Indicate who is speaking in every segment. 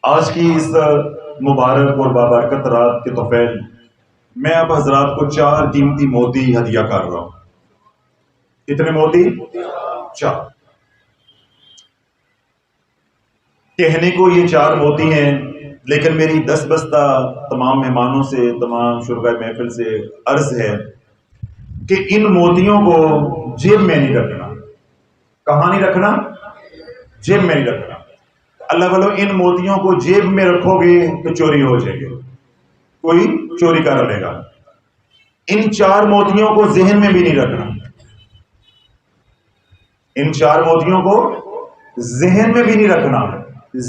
Speaker 1: آج کی اس مبارک اور بابرکت رات کے طفیل میں اب حضرات کو 4 قیمتی موتی ہدیہ کر رہا ہوں۔ کتنے موتی؟ 4۔ کہنے کو یہ 4 موتی ہیں، لیکن میری دستبستہ تمام مہمانوں سے، تمام شرکائے محفل سے عرض ہے کہ ان موتیوں کو جیب میں نہیں رکھنا۔ کہاں نہیں رکھنا؟ جیب میں نہیں رکھنا۔ اللہ والو، ان موتیوں کو جیب میں رکھو گے تو چوری ہو جائے گی، کوئی چوری کر لے گا۔ ان 4 موتیوں کو ذہن میں بھی نہیں رکھنا۔ ان 4 موتیوں کو ذہن میں بھی نہیں رکھنا۔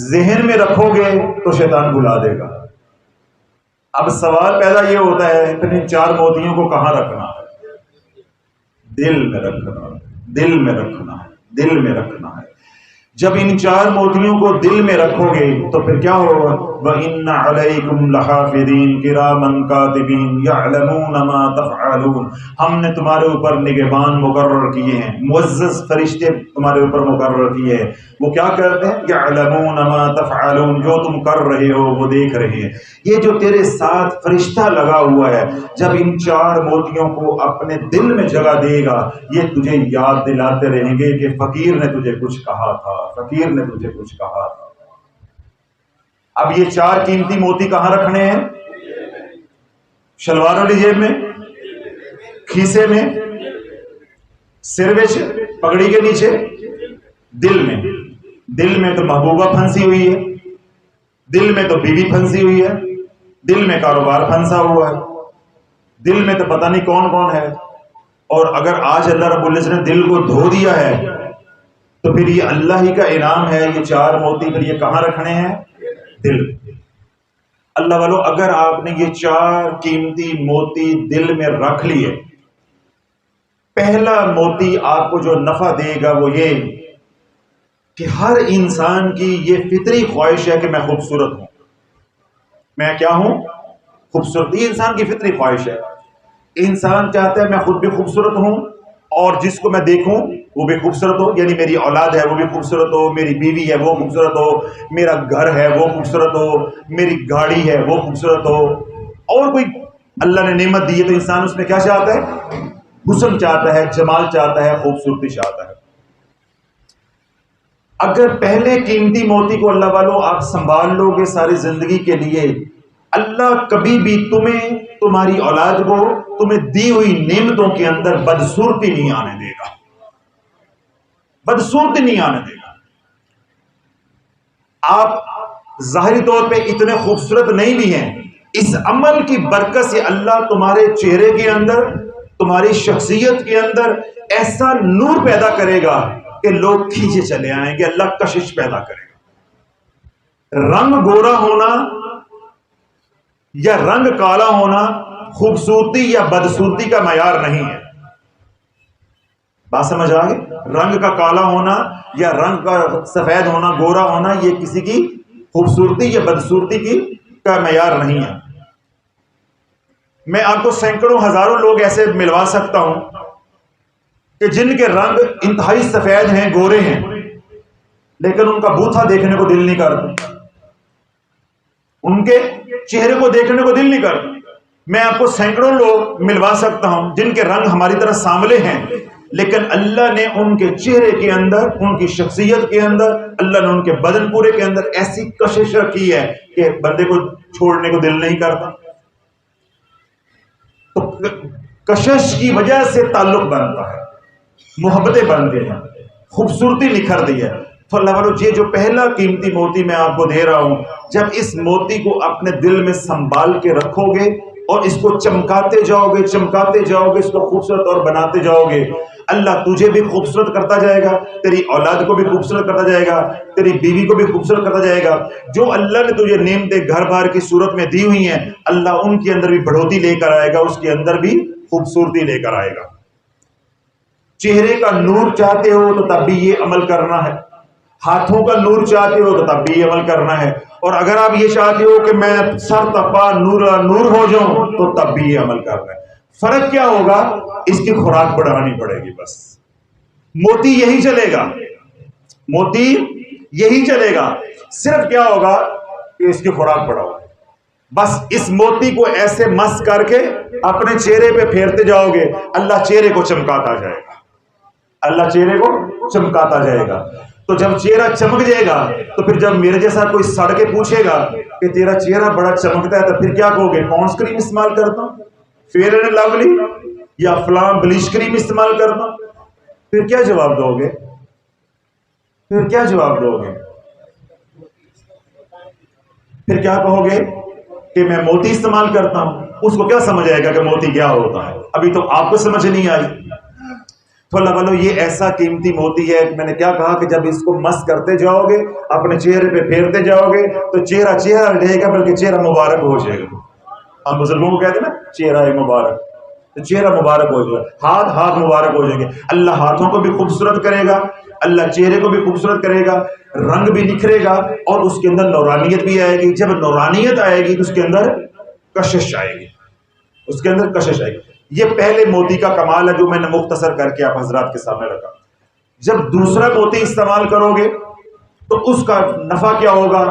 Speaker 1: ذہن میں رکھو گے تو شیطان بلا دے گا۔ اب سوال پیدا یہ ہوتا ہے کہ ان 4 موتیوں کو کہاں رکھنا؟ دل میں رکھنا، دل میں رکھنا ہے، دل میں رکھنا ہے۔ جب ان 4 موتیوں کو دل میں رکھو گے تو پھر کیا ہوگا؟ وَإِنَّ عَلَيْكُمْ لَحَافِظِينَ كِرَامًا كَاتِبِينَ يَعْلَمُونَ مَا تَفْعَلُونَ۔ ہم نے تمہارے اوپر نگہبان مقرر کیے ہیں، معزز فرشتے تمہارے اوپر مقرر کیے ہیں۔ وہ کیا کرتے ہیں؟ يَعْلَمُونَ مَا تَفْعَلُونَ، جو تم کر رہے ہو وہ دیکھ رہے ہیں۔ یہ جو تیرے ساتھ فرشتہ لگا ہوا ہے، جب ان 4 موتیوں کو اپنے دل میں جگہ دے گا، یہ تجھے یاد دلاتے رہیں گے کہ فقیر نے تجھے کچھ کہا تھا، فقیر نے تجھے کچھ کہا تھا۔ اب یہ 4 قیمتی موتی کہاں رکھنے ہیں؟ شلوار والی جیب میں، کھیسے میں، سر وچ، پگڑی کے نیچے، دل میں۔ دل میں تو محبوبہ پھنسی ہوئی ہے، دل میں تو بیوی پھنسی ہوئی ہے، دل میں کاروبار پھنسا ہوا ہے، دل میں تو پتہ نہیں کون کون ہے۔ اور اگر آج اللہ رب العزت نے دل کو دھو دیا ہے تو پھر یہ اللہ ہی کا انعام ہے۔ یہ 4 موتی پھر یہ کہاں رکھنے ہیں؟ دل۔ اللہ والو، اگر آپ نے یہ 4 قیمتی موتی دل میں رکھ لیے، پہلا موتی آپ کو جو نفع دے گا وہ یہ کہ ہر انسان کی یہ فطری خواہش ہے کہ میں خوبصورت ہوں۔ میں کیا ہوں؟ خوبصورت۔ یہ انسان کی فطری خواہش ہے۔ انسان چاہتا ہے میں خود بھی خوبصورت ہوں اور جس کو میں دیکھوں وہ بھی خوبصورت ہو، یعنی میری اولاد ہے وہ بھی خوبصورت ہو، میری بیوی ہے وہ خوبصورت ہو، میرا گھر ہے وہ خوبصورت ہو، میری گاڑی ہے وہ خوبصورت ہو، اور کوئی اللہ نے نعمت دی ہے تو انسان اس میں کیا چاہتا ہے؟ حسن چاہتا ہے، جمال چاہتا ہے، خوبصورتی چاہتا ہے۔ اگر پہلے قیمتی موتی کو اللہ والوں آپ سنبھال لو گے ساری زندگی کے لیے، اللہ کبھی بھی تمہیں، تمہاری اولاد کو، تمہیں دی ہوئی نعمتوں کے اندر بدصورتی نہیں آنے دے گا، بدصورتی نہیں آنے دے گا۔ آپ ظاہری طور پہ اتنے خوبصورت نہیں بھی ہیں، اس عمل کی برکت سے اللہ تمہارے چہرے کے اندر، تمہاری شخصیت کے اندر ایسا نور پیدا کرے گا کہ لوگ کھینچے چلے آئیں گے، اللہ کشش پیدا کرے گا۔ رنگ گورا ہونا یا رنگ کالا ہونا خوبصورتی یا بدصورتی کا معیار نہیں ہے۔ بات سمجھ آ گئی؟ رنگ کا کالا ہونا یا رنگ کا سفید ہونا، گورا ہونا، یہ کسی کی خوبصورتی یا بدصورتی کا معیار نہیں ہے۔ میں آپ کو سینکڑوں ہزاروں لوگ ایسے ملوا سکتا ہوں کہ جن کے رنگ انتہائی سفید ہیں، گورے ہیں، لیکن ان کا بوتھا دیکھنے کو دل نہیں کرتا، ان کے چہرے کو دیکھنے کو دل نہیں کرتا۔ میں آپ کو سینکڑوں لوگ ملوا سکتا ہوں جن کے رنگ ہماری طرح سانولے ہیں، لیکن اللہ نے ان کے چہرے کے اندر، ان کی شخصیت کے اندر، اللہ نے ان کے بدن پورے کے اندر ایسی کشش کی ہے کہ بندے کو چھوڑنے کو دل نہیں کرتا۔ تو کشش کی وجہ سے تعلق بنتا ہے، محبتیں بنتے ہیں، خوبصورتی نکھرتی ہے۔ تو اللہ والو، یہ جو پہلا قیمتی موتی میں آپ کو دے رہا ہوں، جب اس موتی کو اپنے دل میں سنبھال کے رکھو گے اور اس کو چمکاتے جاؤ گے، چمکاتے جاؤ گے، اس کو خوبصورت اور بناتے جاؤ گے، اللہ تجھے بھی خوبصورت کرتا جائے گا، تیری اولاد کو بھی خوبصورت کرتا جائے گا، تیری بیوی کو بھی خوبصورت کرتا جائے گا۔ جو اللہ نے تجھے نعمتیں گھر بار کی صورت میں دی ہوئی ہیں، اللہ ان کے اندر بھی بڑھوتی لے کر آئے گا، اس کے اندر بھی خوبصورتی لے کر آئے گا۔ چہرے کا نور چاہتے ہو تو تب بھی یہ عمل کرنا ہے، ہاتھوں کا نور چاہتے ہو تو تب بھی یہ عمل کرنا ہے، اور اگر آپ یہ چاہتے ہو کہ میں سر تپا نور ہو جاؤں تو تب بھی یہ عمل کرنا ہے۔ فرق کیا ہوگا؟ اس کی خوراک بڑھانی پڑے گی، بس۔ موتی یہی چلے گا، موتی یہی چلے گا۔ صرف کیا ہوگا کہ اس کی خوراک بڑھاؤ. بس اس موتی کو ایسے مس کر کے اپنے چہرے پہ پھیرتے جاؤ گے, اللہ چہرے کو چمکاتا جائے گا, اللہ چہرے کو چمکاتا جائے گا. تو جب چہرہ چمک جائے گا تو پھر جب میرے جیسا کوئی سڑ کے پوچھے گا کہ تیرا چہرہ بڑا چمکتا ہے, تو پھر کیا کہو گے؟ پونڈس کریم استعمال کرتا ہوں, فیئر اینڈ لولی یا فلاں بلیچ کریم استعمال کرتا ہوں. پھر کیا جواب دو گے؟ پھر کیا جواب دو گے؟ پھر کیا کہو گے کہ میں موتی استعمال کرتا ہوں. اس کو کیا سمجھ آئے گا کہ موتی کیا ہوتا ہے؟ ابھی تو آپ کو سمجھ نہیں آئی. تو اللہ والو یہ ایسا قیمتی موتی ہے. میں نے کیا کہا کہ جب اس کو مس کرتے جاؤ گے, اپنے چہرے پہ پھیرتے جاؤ گے, تو چہرہ چہرہ رہے گا, بلکہ چہرہ مبارک ہو جائے گا. ہم بزرگوں کو کہتے ہیں نا چہرہ مبارک, تو چہرہ مبارک ہو جائے گا, ہاتھ مبارک ہو جائیں گے. اللہ ہاتھوں کو بھی خوبصورت کرے گا, اللہ چہرے کو بھی خوبصورت کرے گا, رنگ بھی نکھرے گا, اور اس کے اندر نورانیت بھی آئے گی. جب نورانیت آئے گی تو اس کے اندر کشش آئے گی, اس کے اندر کشش آئے گی. یہ پہلے موتی کا کمال ہے جو میں نے مختصر کر کے آپ حضرات کے سامنے رکھا. جب دوسرا موتی استعمال کرو گے تو اس کا نفع کیا ہوگا؟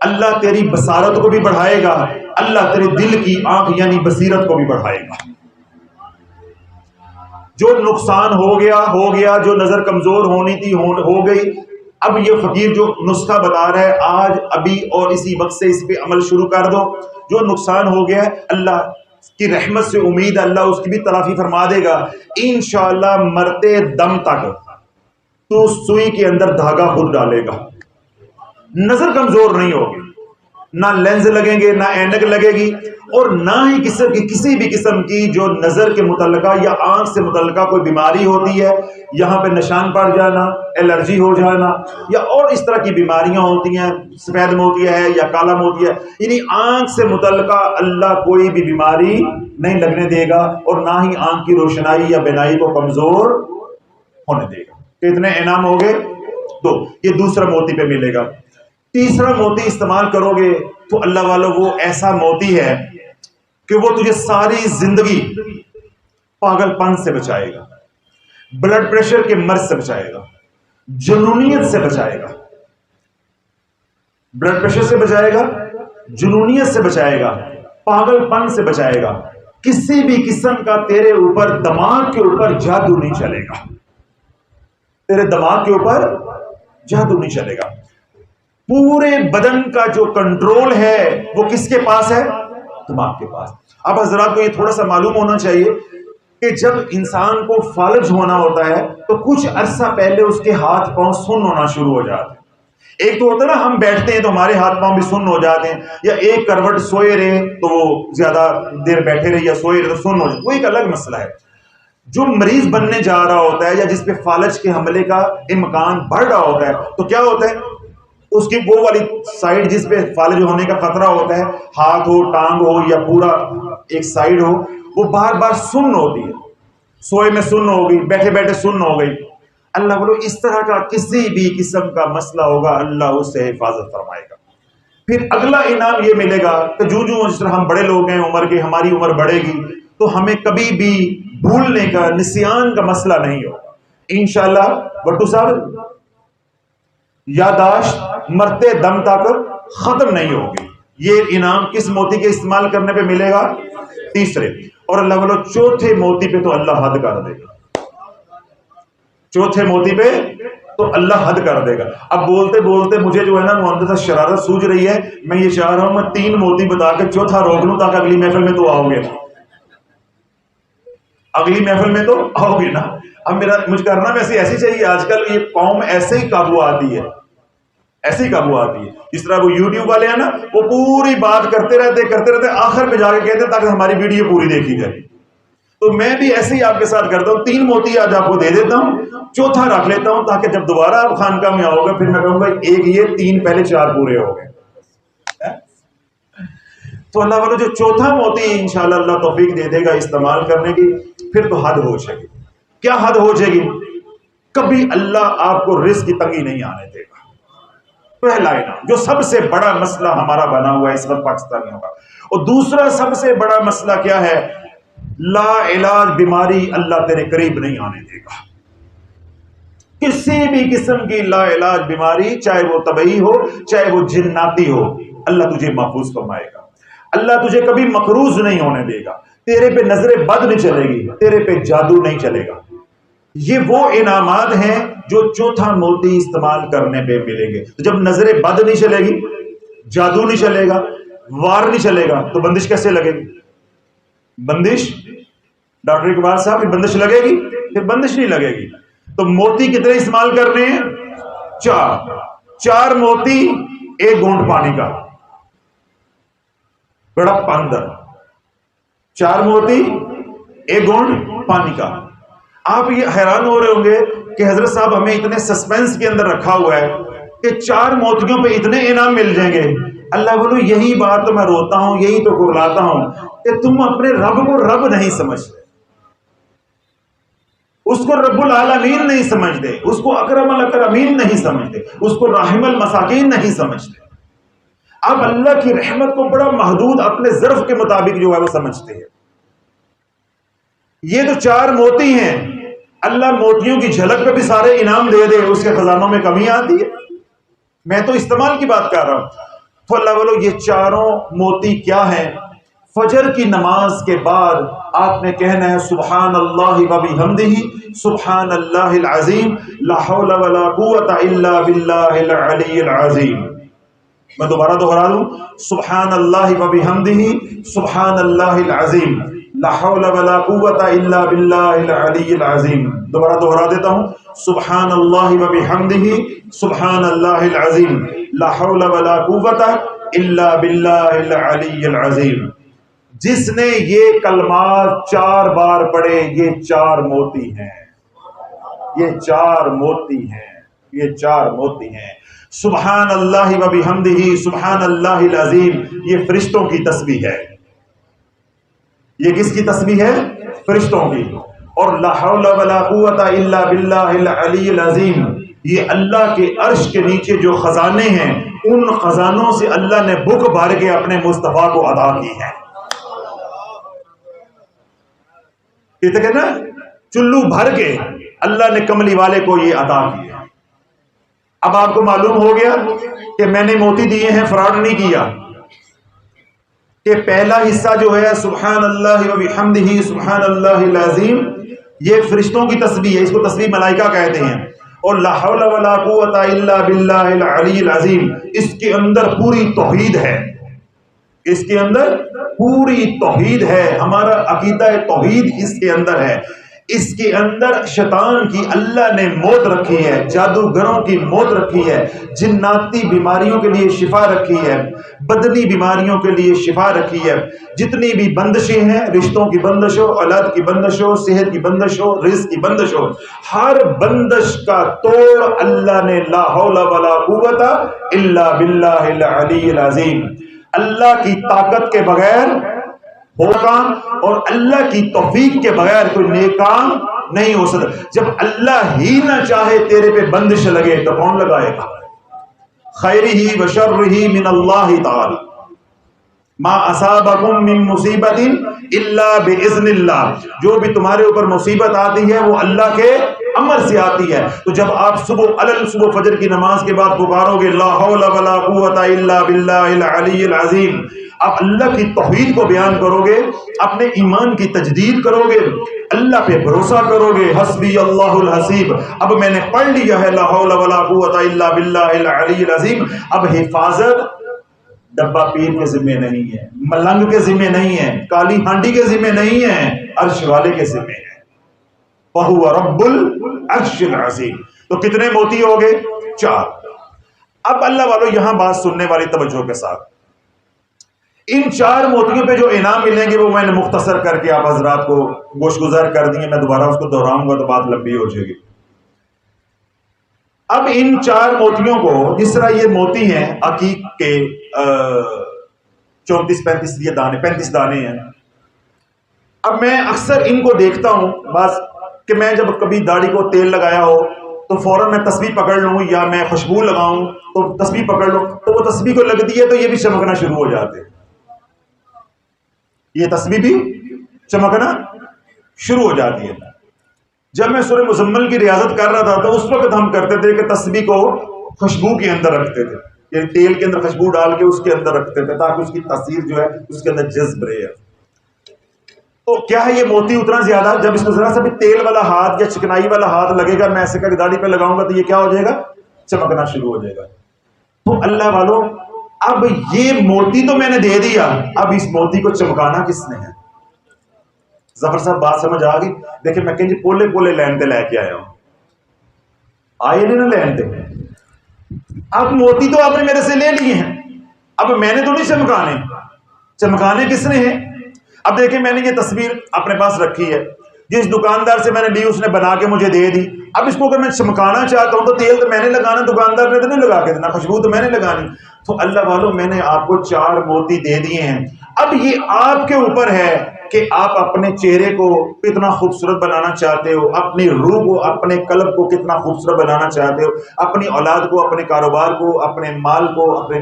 Speaker 1: اللہ تیری بصارت کو بھی بڑھائے گا, اللہ تیرے دل کی آنکھ یعنی بصیرت کو بھی بڑھائے گا. جو نقصان ہو گیا, جو نظر کمزور ہونی تھی ہو گئی. اب یہ فقیر جو نسخہ بتا رہا ہے آج ابھی اور اسی وقت سے اس پہ عمل شروع کر دو. جو نقصان ہو گیا اللہ کی رحمت سے امید اللہ اس کی بھی تلافی فرما دے گا انشاءاللہ. مرتے دم تک تو سوئی کے اندر دھاگا خود ڈالے گا, نظر کمزور نہیں ہوگی, نہ لینز لگیں گے, نہ اینک لگے گی, اور نہ ہی کسی بھی قسم کی جو نظر کے متعلقہ یا آنکھ سے متعلقہ کوئی بیماری ہوتی ہے, یہاں پہ نشان پڑ جانا, الرجی ہو جانا, یا اور اس طرح کی بیماریاں ہوتی ہیں, سفید موتیا ہے یا کالا موتیا ہے, یعنی آنکھ سے متعلقہ اللہ کوئی بھی بیماری نہیں لگنے دے گا, اور نہ ہی آنکھ کی روشنائی یا بینائی کو کمزور ہونے دے گا. کتنے انعام ہو گئے؟ 2. یہ دوسرا موتی پہ ملے گا. تیسرا موتی استعمال کرو گے تو اللہ والو وہ ایسا موتی ہے کہ وہ تجھے ساری زندگی پاگل پن سے بچائے گا, بلڈ پریشر کے مرض سے بچائے گا, جنونیت سے بچائے گا. بلڈ پریشر سے بچائے گا, جنونیت سے بچائے گا, پاگل پن سے بچائے گا. کسی بھی قسم کا تیرے اوپر دماغ کے اوپر جادو نہیں چلے گا, تیرے دماغ کے اوپر جادو نہیں چلے گا. پورے بدن کا جو کنٹرول ہے وہ کس کے پاس ہے؟ دماغ کے پاس. اب حضرات کو یہ تھوڑا سا معلوم ہونا چاہیے کہ جب انسان کو فالج ہونا ہوتا ہے تو کچھ عرصہ پہلے اس کے ہاتھ پاؤں سن ہونا شروع ہو جاتے ہیں. ایک تو ہوتا ہے نا ہم بیٹھتے ہیں تو ہمارے ہاتھ پاؤں بھی سن ہو جاتے ہیں, یا ایک کروٹ سوئے رہے تو وہ زیادہ دیر بیٹھے رہے یا سوئے رہے تو سن ہو جاتے, وہ ایک الگ مسئلہ ہے. جو مریض بننے جا رہا ہوتا ہے یا جس پہ فالج کے حملے کا امکان بڑھ رہا ہوتا ہے تو کیا ہوتا ہے, اس کی وہ والی سائڈ جس پہ فالج ہونے کا خطرہ ہوتا ہے, ہاتھ ہو, ٹانگ ہو یا پورا ایک سائڈ ہو, وہ بار بار سن ہوتی ہے. سوئے میں سن ہو گئی, بیٹھے بیٹھے سن ہو گئی. اللہ بولو اس طرح کا کسی بھی قسم کا مسئلہ ہوگا اللہ اس سے حفاظت فرمائے گا. پھر اگلا انعام یہ ملے گا کہ جو جس طرح ہم بڑے لوگ ہیں عمر کے, ہماری عمر بڑھے گی تو ہمیں کبھی بھی بھولنے کا, نسیان کا مسئلہ نہیں ہوگا انشاءاللہ. بٹو صاحب یاداشت مرتے دم تک ختم نہیں ہوگی. یہ انعام کس موتی کے استعمال کرنے پہ ملے گا؟ تیسرے. اور اللہ بولو چوتھے موتی پہ تو اللہ حد کر دے گا, چوتھے موتی پہ تو اللہ حد کر دے گا. اب بولتے بولتے مجھے جو ہے نا مہندس شرارت سوج رہی ہے, میں یہ چاہ رہا ہوں میں 3 موتی بتا کے چوتھا روک لوں تاکہ اگلی محفل میں تو آؤ گے, اگلی محفل میں تو آؤ گے نا. اب مجھے کرنا ویسے ایسی چاہیے, آج کل یہ قوم ایسے ہی قابو آتی ہے, ایسے ہی قابو آتی ہے. جس طرح وہ یوٹیوب والے ہیں نا, وہ پوری بات کرتے رہتے آخر پہ جا کے کہتے ہیں تاکہ ہماری ویڈیو پوری دیکھی جائے. تو میں بھی ایسے ہی آپ کے ساتھ کرتا ہوں, 3 موتی آج آپ کو دے دیتا ہوں, چوتھا رکھ لیتا ہوں تاکہ جب دوبارہ آپ خانقاہ میں آؤ گے پھر میں کہوں گا ایک یہ 3 پہلے 4 پورے ہو گئے. تو اللہ والوں جو چوتھا موتی انشاءاللہ اللہ توفیق دے دے گا استعمال کرنے کی, پھر تو حد ہو جائے گی. کیا حد ہو جائے گی؟ کبھی اللہ آپ کو رزق کی تنگی نہیں آنے دے گا. پہلا انعام جو سب سے بڑا مسئلہ ہمارا بنا ہوا ہے اس وقت پاکستانیوں کا. اور دوسرا سب سے بڑا مسئلہ کیا ہے؟ لا علاج بیماری اللہ تیرے قریب نہیں آنے دے گا. کسی بھی قسم کی لا علاج بیماری, چاہے وہ طبعی ہو چاہے وہ جناتی ہو, اللہ تجھے محفوظ فرمائے گا، اللہ تجھے کبھی مقروض نہیں ہونے دے گا، تیرے پہ نظر بد نہیں چلے گی، تیرے پہ جادو نہیں چلے گا۔ یہ وہ انعامات ہیں جو چوتھا موتی استعمال کرنے پہ ملیں گے۔ تو جب نظر بد نہیں چلے گی، جادو نہیں چلے گا، وار نہیں چلے گا، تو بندش کیسے لگے گی؟ بندش، ڈاکٹر اقبال صاحب، کی بندش لگے گی؟ پھر بندش نہیں لگے گی۔ تو موتی کتنے استعمال کرنے ہیں؟ چار موتی ایک گھونٹ پانی کا، بڑا اندر 4 موتی ایک گھونٹ پانی کا۔ آپ یہ حیران ہو رہے ہوں گے کہ حضرت صاحب ہمیں اتنے سسپینس کے اندر رکھا ہوا ہے کہ 4 موتیوں پہ اتنے انعام مل جائیں گے۔ اللہ بولو یہی بات تو میں روتا ہوں، یہی تو کرلاتا ہوں کہ تم اپنے رب کو رب نہیں سمجھتے، اس کو رب العالمین نہیں سمجھتے، اس کو اکرم الاکرمین نہیں سمجھتے، اس کو راحم المساکین نہیں سمجھتے۔ آپ اللہ کی رحمت کو بڑا محدود اپنے ظرف کے مطابق جو ہے وہ سمجھتے ہیں۔ یہ تو 4 موتی ہیں، اللہ موتیوں کی جھلک پہ بھی سارے انعام دے دے، اس کے خزانوں میں کمی آتی ہے؟ میں تو استعمال کی بات کر رہا ہوں۔ تو اللہ بولو یہ 4 موتی کیا ہیں؟ فجر کی نماز کے بعد آپ نے کہنا ہے سبحان اللہ و بحمدہ سبحان اللہ العظیم لا حول ولا قوت الا باللہ العلی العظیم۔ میں دوبارہ دہرا دوں، سبحان اللہ و بحمدہ سبحان اللہ العظیم لا حول ولا قوت الا باللہ العلی العظیم۔ دوبارہ دہرا دیتا ہوں، سبحان اللہ و بحمدہ سبحان اللہ العظیم لا حول ولا قوت الا باللہ العلی العظیم۔ جس نے یہ کلمات 4 بار پڑھے، یہ 4 موتی ہیں، یہ 4 موتی ہیں، یہ 4 موتی ہیں۔ سبحان اللہ و بحمدہ سبحان اللہ العظیم یہ فرشتوں کی تسبیح ہے۔ یہ کس کی تسبیح ہے؟ فرشتوں کی۔ اور لا حول ولا قوت الا باللہ العلی العظیم یہ اللہ کے عرش کے نیچے جو خزانے ہیں، ان خزانوں سے اللہ نے بک بھر کے اپنے مصطفیٰ کو عطا کی ہے۔ کہتے نا چلو بھر کے اللہ نے کملی والے کو یہ عطا کی ہے۔ اب آپ کو معلوم ہو گیا کہ میں نے موتی دیے ہیں، فراڈ نہیں کیا، کہ پہلا حصہ جو ہے سبحان اللہ و بحمدہ سبحان اللہ العظیم یہ فرشتوں کی تسبیح ہے، اس کو تسبیح ملائکہ کہتے ہیں۔ اور لا حول ولا قوت الا باللہ العلی العظیم اس کے اندر پوری توحید ہے، اس کے اندر پوری توحید ہے، ہمارا عقیدہ توحید اس کے اندر ہے۔ اس کے اندر شیطان کی اللہ نے موت رکھی ہے، جادوگروں کی موت رکھی ہے، جناتی بیماریوں کے لیے شفا رکھی ہے، بدنی بیماریوں کے لیے شفا رکھی ہے۔ جتنی بھی بندشیں ہیں، رشتوں کی بندش ہو، اولاد کی بندش ہو، صحت کی بندش ہو، رزق کی بندش ہو، ہر بندش کا توڑ اللہ نے لا حول ولا قوت الا باللہ العلی العظیم۔ اللہ کی طاقت کے بغیر ہو کام اور اللہ کی توفیق کے بغیر کوئی نیک کام نہیں ہو سکتا۔ جب اللہ ہی نہ چاہے تیرے پہ بندش لگے تو کون لگائے گا؟ خیرہ و شرہ من اللہ تعالی ما اصابکم من مصیبت الا باذن اللہ، جو بھی تمہارے اوپر مصیبت آتی ہے وہ اللہ کے امر سے آتی ہے۔ تو جب آپ صبح فجر کی نماز کے بعد پکارو گے لا حول ولا قوت الا باللہ العلی العظیم، آپ اللہ کی توحید کو بیان کرو گے، اپنے ایمان کی تجدید کرو گے، اللہ پہ بھروسہ کرو گے، حسبی اللہ الحسیب، اب میں نے پڑھ لیا ہے لا حول ولا قوت الا باللہ العلی العظیم۔ اب حفاظت ڈبہ پیر کے ذمہ نہیں ہے، ملنگ کے ذمہ نہیں ہے، کالی ہانڈی کے ذمہ نہیں ہے، عرش والے کے ذمہ ہے۔ وَهُوَ رَبُّ الْعَرْشِ الْعَظِيمِ۔ تو کتنے موتی ہو گئے؟ 4۔ اب اللہ والوں یہاں بات سننے والی توجہ کے ساتھ، ان 4 موتیوں پہ جو انعام ملیں گے وہ میں نے مختصر کر کے آپ حضرات کو گوش گزار کر دیے، میں دوبارہ اس کو دہراؤں گا تو بات لمبی ہو جائے گی۔ اب ان 4 موتیوں کو، جس طرح یہ موتی ہیں عقیق کے 34-35 یہ دانے، 35 دانے ہیں۔ اب میں اکثر ان کو دیکھتا ہوں بس کہ میں جب کبھی داڑھی کو تیل لگایا ہو تو فوراً میں تسبیح پکڑ لوں، یا میں خوشبو لگاؤں تو تسبیح پکڑ لوں، تو وہ تسبیح کو لگتی ہے تو یہ بھی چمکنا شروع ہو جاتے ہیں، یہ تسبیح بھی چمکنا شروع ہو جاتی ہے۔ جب میں سورہ مزمل کی ریاضت کر رہا تھا تو اس وقت ہم کرتے تھے کہ تسبیح کو خوشبو کے اندر رکھتے تھے، یعنی تیل کے اندر خوشبو ڈال کے اس کے اندر رکھتے تھے تاکہ اس کی تاثیر جو ہے اس کے اندر جذب رہے. تو کیا ہے یہ موتی اتنا زیادہ، جب اس کو ذرا سا بھی تیل والا ہاتھ یا چکنائی والا ہاتھ لگے گا، میں ایسے کر کے داڑھی پہ لگاؤں گا تو یہ کیا ہو جائے گا؟ چمکنا شروع ہو جائے گا. تو اللہ والوں اب یہ موتی تو میں نے دے دیا، اب اس موتی کو چمکانا کس نے ہے؟ ظفر صاحب بات سمجھ آ گئی؟ دیکھیں میں کہیں جی پولے پولے لین تے لے کے آیا ہوں، آئے نہیں نا لین تے. اب موتی تو آپ نے میرے سے لے لیے ہیں، اب میں نے تو نہیں چمکانے، چمکانے کس نے ہیں؟ اب دیکھیں میں نے یہ تصویر اپنے پاس رکھی ہے، جس دکاندار سے میں نے لی اس نے بنا کے مجھے دے دی. اب اس کو اگر میں چمکانا چاہتا ہوں تو تیل تو میں نے لگانا، دکاندار نے تو نہیں لگا کے دینا، خوشبو تو میں نے لگانی. تو اللہ والوں میں نے آپ کو 4 موتی دے دیے ہیں، اب یہ آپ کے اوپر ہے کہ آپ اپنے چہرے کو کتنا خوبصورت بنانا چاہتے ہو، اپنی روح کو، اپنے قلب کو کتنا خوبصورت بنانا چاہتے ہو، اپنی اولاد کو، اپنے کاروبار کو، اپنے مال کو، اپنے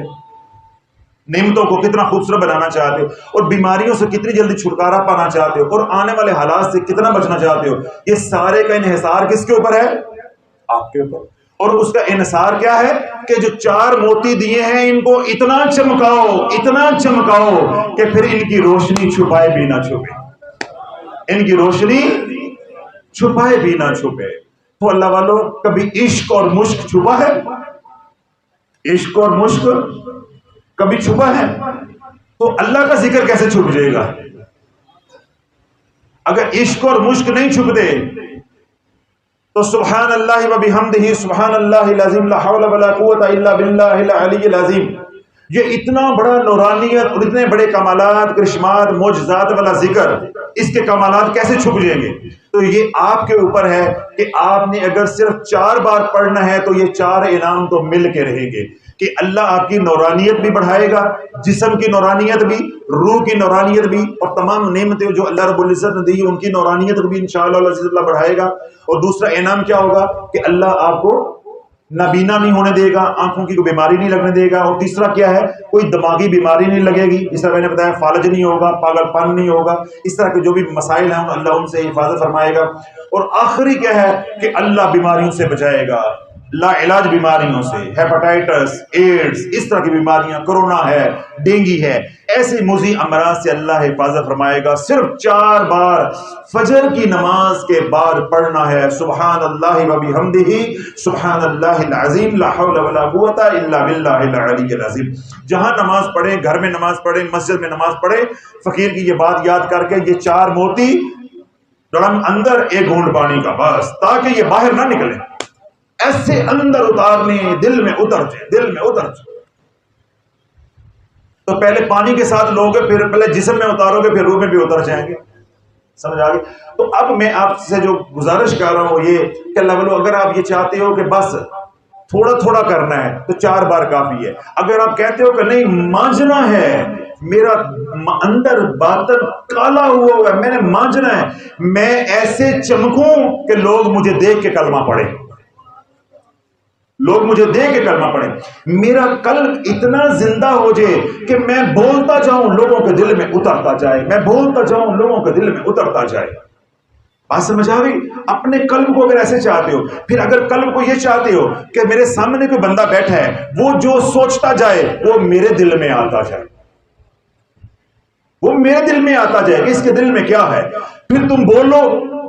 Speaker 1: نعمتوں کو کتنا خوبصورت بنانا چاہتے ہو، اور بیماریوں سے کتنی جلدی چھٹکارا پانا چاہتے ہو، اور آنے والے حالات سے کتنا بچنا چاہتے ہو. یہ سارے کا انحصار کس کے اوپر ہے؟ آپ کے اوپر. اور اس کا انحصار کیا ہے کہ جو 4 موتی دیے ہیں ان کو اتنا چمکاؤ، اتنا چمکاؤ کہ پھر ان کی روشنی چھپائے بھی نہ چھپے، ان کی روشنی چھپائے بھی نہ چھپے. تو اللہ والوں کبھی عشق اور مشق چھپا ہے؟ عشق اور مشق کبھی چھپا ہے؟ تو اللہ کا ذکر کیسے چھپ جائے گا؟ اگر عشق اور مشق نہیں چھپتے تو سبحان اللہ و بحمدہ سبحان اللہ العظیم لا حول ولا قوت الا باللہ العلی العظیم، یہ اتنا بڑا نورانیت اور اتنے بڑے کمالات، کرشمات، معجزات والا ذکر، اس کے کمالات کیسے چھپ جائیں گے؟ تو یہ آپ کے اوپر ہے کہ آپ نے اگر صرف 4 بار پڑھنا ہے تو یہ 4 انعام تو مل کے رہیں گے کہ اللہ آپ کی نورانیت بھی بڑھائے گا، جسم کی نورانیت بھی، روح کی نورانیت بھی، اور تمام نعمتیں جو اللہ رب العزت نے دی ان کی نورانیت بھی انشاءاللہ العزیز اللہ بڑھائے گا. اور دوسرا انعام کیا ہوگا کہ اللہ آپ کو نابینا نہیں ہونے دے گا، آنکھوں کی کوئی بیماری نہیں لگنے دے گا. اور تیسرا کیا ہے؟ کوئی دماغی بیماری نہیں لگے گی، جس طرح میں نے بتایا فالج نہیں ہوگا، پاگل پن نہیں ہوگا، اس طرح کے جو بھی مسائل ہیں اللہ ان سے حفاظت فرمائے گا. اور آخری کیا ہے کہ اللہ بیماریوں سے بچائے گا، لا علاج بیماریوں سے، ہیپاٹائٹس، ایڈز، اس طرح کی بیماریاں، کرونا ہے، ڈینگی ہے، ایسے مضی امراض سے اللہ حفاظت فرمائے گا. صرف 4 بار فجر کی نماز کے بعد پڑھنا ہے سبحان اللہ و بحمدہ سبحان اللہ العظیم لا حول ولا قوت الا باللہ العلی العظیم. جہاں نماز پڑھیں، گھر میں نماز پڑھیں، مسجد میں نماز پڑھیں، فقیر کی یہ بات یاد کر کے یہ 4 موتی ڈرم اندر، 1 گھونٹ پانی کا، بس، تاکہ یہ باہر نہ نکلے، ایسے اندر اتارنے، دل میں اتر جائے، دل میں اتر جائے. تو پہلے پانی کے ساتھ لوگے، پھر پہلے جسم میں اتارو گے، پھر روح میں بھی اتر جائیں گے. سمجھ آ گئی؟ تو اب میں آپ سے جو گزارش کر رہا ہوں یہ کہ اللہ والو اگر آپ یہ چاہتے ہو کہ بس تھوڑا تھوڑا کرنا ہے تو 4 بار کافی ہے. اگر آپ کہتے ہو کہ نہیں مانجنا ہے، میرا اندر باطن کالا ہوا ہے، میں نے مانجنا ہے، میں ایسے چمکوں کہ لوگ مجھے دیکھ کے کلمہ پڑھیں، لوگ مجھے دیکھ کے کلمہ پڑھیں، میرا قلب اتنا زندہ ہو جائے کہ میں بولتا جاؤں لوگوں کے دل میں اترتا جائے، میں بولتا جاؤں لوگوں کے دل میں اترتا جائے. بات سمجھ آ گئی؟ اپنے قلب کو اگر ایسے چاہتے ہو، پھر اگر قلب کو یہ چاہتے ہو کہ میرے سامنے کوئی بندہ بیٹھا ہے، وہ جو سوچتا جائے وہ میرے دل میں آتا جائے، وہ میرے دل میں آتا جائے کہ اس کے دل میں کیا ہے، پھر تم بولو،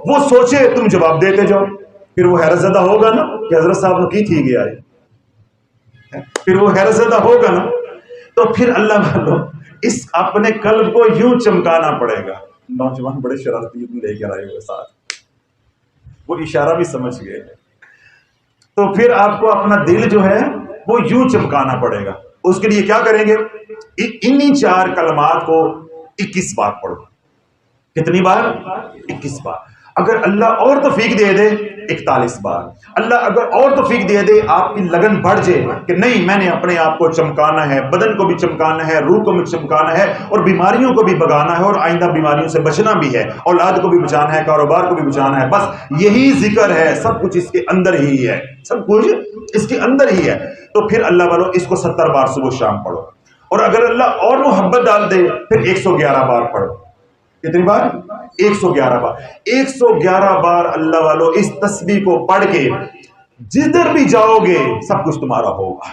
Speaker 1: وہ سوچے، تم جواب دیتے جاؤ. پھر وہ حیرت زدہ ہوگا نا کہ حضرت صاحب نے کی تھی گیا ہے، پھر وہ حیرت زدہ ہوگا نا. تو پھر اللہ والو اس اپنے قلب کو یوں چمکانا پڑے گا. نوجوان بڑے شرارتی لے کر آئے ہوئے ساتھ، وہ اشارہ بھی سمجھ گئے. تو پھر آپ کو اپنا دل جو ہے وہ یوں چمکانا پڑے گا. اس کے لیے کیا کریں گے؟ انہی 4 کلمات کو 21 بار پڑھو. کتنی بار؟ 21 بار. اگر اللہ اور توفیق دے دے 41 بار. اللہ اگر اور توفیق دے دے، آپ کی لگن بڑھ جائے کہ نہیں میں نے اپنے آپ کو چمکانا ہے، بدن کو بھی چمکانا ہے، روح کو بھی چمکانا ہے، اور بیماریوں کو بھی بھگانا ہے، اور آئندہ بیماریوں سے بچنا بھی ہے، اولاد کو بھی بچانا ہے، کاروبار کو بھی بچانا ہے، بس یہی ذکر ہے، سب کچھ اس کے اندر ہی ہے، سب کچھ اس کے اندر ہی ہے. تو پھر اللہ والو اس کو 70 بار صبح شام پڑھو. اور اگر اللہ اور محبت ڈال دے پھر 111 بار پڑھو. کتنی بار؟ 111 بار. 111 بار اللہ والو اس تسبیح کو پڑھ کے جدھر بھی جاؤ گے سب کچھ تمہارا ہوگا.